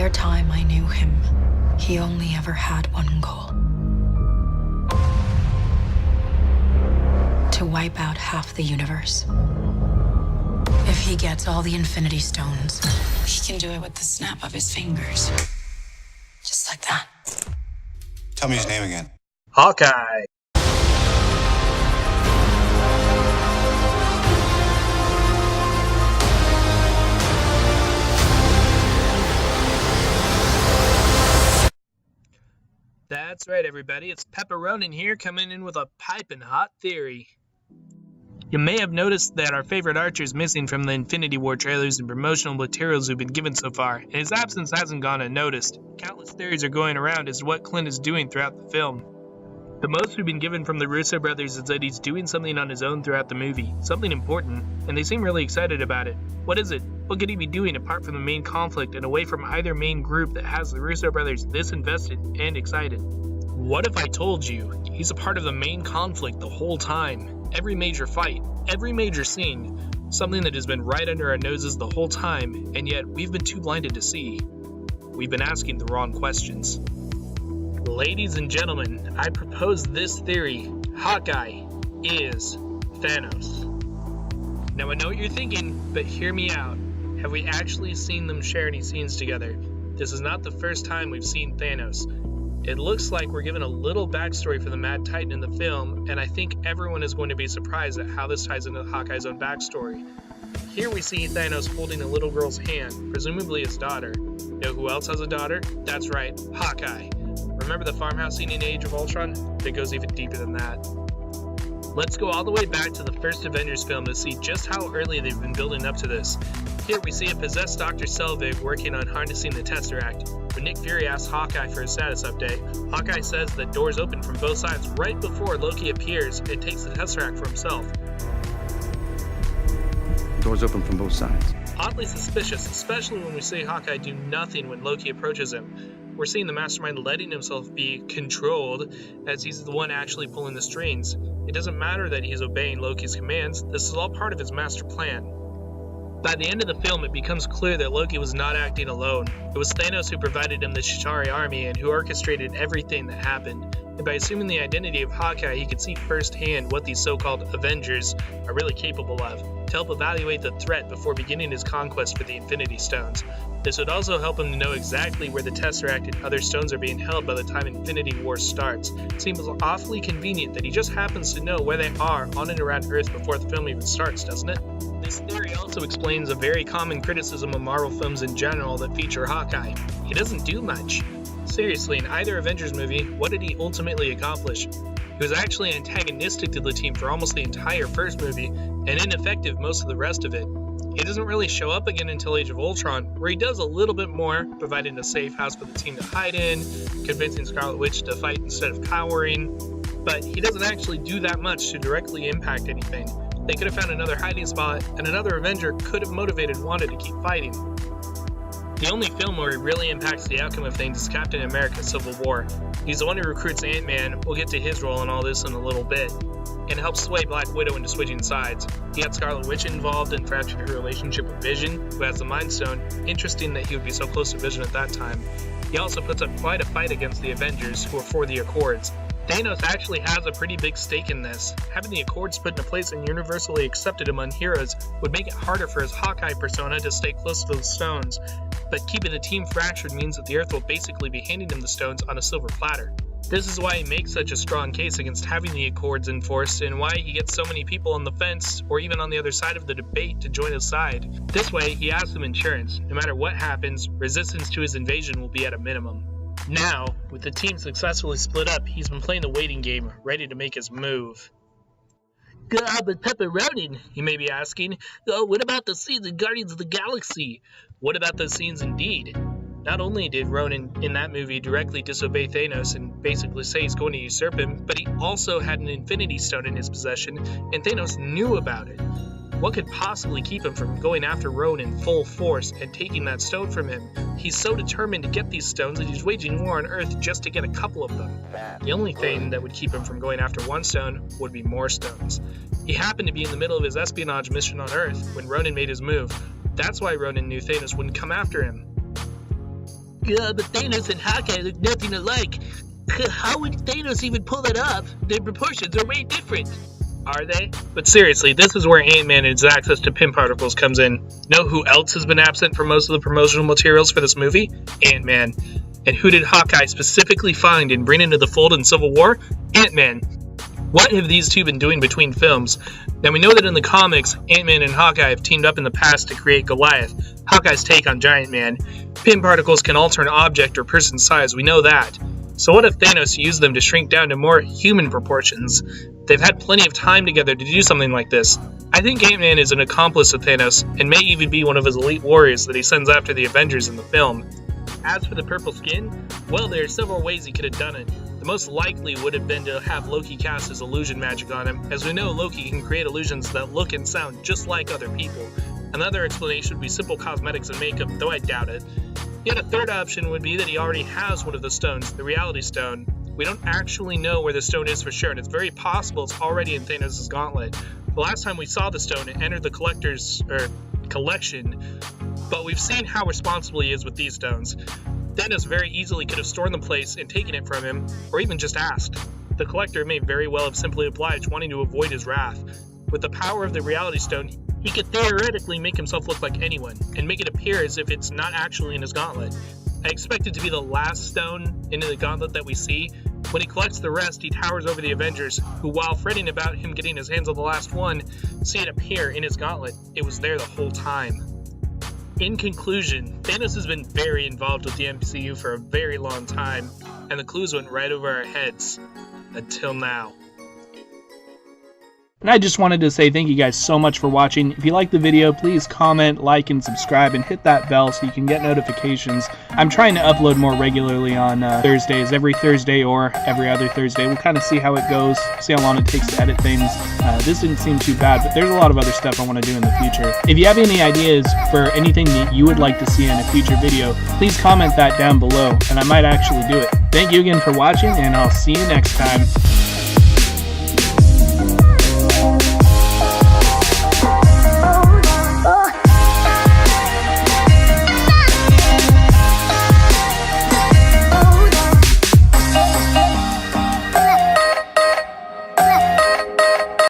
entire time I knew him, he only ever had one goal. To wipe out half the universe. If he gets all the Infinity Stones, he can do it with the snap of his fingers. Just like that. Tell me his name again. Hawkeye. That's right, everybody. It's Pepperoni here, coming in with a piping hot theory. You may have noticed that our favorite Archer is missing from the Infinity War trailers and promotional materials we've been given so far, and his absence hasn't gone unnoticed. Countless theories are going around as to what Clint is doing throughout the film. The most we've been given from the Russo brothers is that he's doing something on his own throughout the movie, something important, and they seem really excited about it. What is it? What could he be doing apart from the main conflict and away from either main group that has the Russo brothers this invested and excited? What if I told you he's a part of the main conflict the whole time? Every major fight, every major scene, something that has been right under our noses the whole time, and yet we've been too blinded to see. We've been asking the wrong questions. Ladies and gentlemen, I propose this theory. Hawkeye is Thanos. Now I know what you're thinking, but hear me out. Have we actually seen them share any scenes together? This is not the first time we've seen Thanos. It looks like we're given a little backstory for the Mad Titan in the film, and I think everyone is going to be surprised at how this ties into Hawkeye's own backstory. Here we see Thanos holding a little girl's hand, presumably his daughter. Know who else has a daughter? That's right, Hawkeye. Remember the farmhouse scene in Age of Ultron? It goes even deeper than that. Let's go all the way back to the first Avengers film to see just how early they've been building up to this. Here we see a possessed Dr. Selvig working on harnessing the Tesseract. When Nick Fury asks Hawkeye for a status update, Hawkeye says that doors open from both sides right before Loki appears and takes the Tesseract for himself. Doors open from both sides. Oddly suspicious, especially when we see Hawkeye do nothing when Loki approaches him. We're seeing the mastermind letting himself be controlled as he's the one actually pulling the strings. It doesn't matter that he's obeying Loki's commands, this is all part of his master plan. By the end of the film, it becomes clear that Loki was not acting alone. It was Thanos who provided him the Chitauri army and who orchestrated everything that happened. And by assuming the identity of Hawkeye, he could see firsthand what these so-called Avengers are really capable of, to help evaluate the threat before beginning his conquest for the Infinity Stones. This would also help him to know exactly where the Tesseract and other stones are being held by the time Infinity War starts. It seems awfully convenient that he just happens to know where they are on and around Earth before the film even starts, doesn't it? This theory also explains a very common criticism of Marvel films in general that feature Hawkeye. He doesn't do much. Seriously, in either Avengers movie, what did he ultimately accomplish? He was actually antagonistic to the team for almost the entire first movie, and ineffective most of the rest of it. He doesn't really show up again until Age of Ultron, where he does a little bit more, providing a safe house for the team to hide in, convincing Scarlet Witch to fight instead of cowering, but he doesn't actually do that much to directly impact anything. They could have found another hiding spot, and another Avenger could have motivated Wanda to keep fighting. The only film where he really impacts the outcome of things is Captain America: Civil War. He's the one who recruits Ant-Man, we'll get to his role in all this in a little bit, and helps sway Black Widow into switching sides. He got Scarlet Witch involved and fractured her relationship with Vision, who has the Mind Stone. Interesting that he would be so close to Vision at that time. He also puts up quite a fight against the Avengers, who are for the Accords. Thanos actually has a pretty big stake in this. Having the Accords put into place and universally accepted among heroes would make it harder for his Hawkeye persona to stay close to the stones, but keeping the team fractured means that the Earth will basically be handing him the stones on a silver platter. This is why he makes such a strong case against having the Accords enforced, and why he gets so many people on the fence, or even on the other side of the debate, to join his side. This way, he has some insurance. No matter what happens, resistance to his invasion will be at a minimum. Now, with the team successfully split up, he's been playing the waiting game, ready to make his move. But Pepperoni, you may be asking, what about the scenes in Guardians of the Galaxy? What about those scenes indeed? Not only did Ronan in that movie directly disobey Thanos and basically say he's going to usurp him, but he also had an Infinity Stone in his possession, and Thanos knew about it. What could possibly keep him from going after Ronan full force and taking that stone from him? He's so determined to get these stones that he's waging war on Earth just to get a couple of them. The only thing that would keep him from going after one stone would be more stones. He happened to be in the middle of his espionage mission on Earth when Ronan made his move. That's why Ronan knew Thanos wouldn't come after him. Yeah, but Thanos and Hawkeye look nothing alike. How would Thanos even pull that off? Their proportions are way different. Are they? But seriously, this is where Ant-Man and his access to pin particles comes in. Know who else has been absent from most of the promotional materials for this movie? Ant-Man. And who did Hawkeye specifically find and bring into the fold in Civil War? Ant-Man. What have these two been doing between films? Now we know that in the comics, Ant-Man and Hawkeye have teamed up in the past to create Goliath, Hawkeye's take on Giant Man. Pin particles can alter an object or person's size, we know that. So what if Thanos used them to shrink down to more human proportions? They've had plenty of time together to do something like this. I think Ant-Man is an accomplice of Thanos, and may even be one of his elite warriors that he sends after the Avengers in the film. As for the purple skin, well, there are several ways he could have done it. The most likely would have been to have Loki cast his illusion magic on him. As we know, Loki can create illusions that look and sound just like other people. Another explanation would be simple cosmetics and makeup, though I doubt it. Yet a third option would be that he already has one of the stones, the Reality Stone. We don't actually know where the stone is for sure, and it's very possible it's already in Thanos' gauntlet. The last time we saw the stone, it entered the collection, but we've seen how responsible he is with these stones. Thanos very easily could have stored the place and taken it from him, or even just asked. The collector may very well have simply obliged, wanting to avoid his wrath. With the power of the Reality Stone, he could theoretically make himself look like anyone, and make it appear as if it's not actually in his gauntlet. I expect it to be the last stone in the gauntlet that we see. When he collects the rest, he towers over the Avengers, who, while fretting about him getting his hands on the last one, see it appear in his gauntlet. It was there the whole time. In conclusion, Thanos has been very involved with the MCU for a very long time, and the clues went right over our heads. Until now. And I just wanted to say thank you guys so much for watching. If you liked the video, please comment, like, and subscribe, and hit that bell so you can get notifications. I'm trying to upload more regularly on Thursdays, every Thursday or every other Thursday. We'll kind of see how it goes, see how long it takes to edit things. This didn't seem too bad, but there's a lot of other stuff I want to do in the future. If you have any ideas for anything that you would like to see in a future video, please comment that down below, and I might actually do it. Thank you again for watching, and I'll see you next time.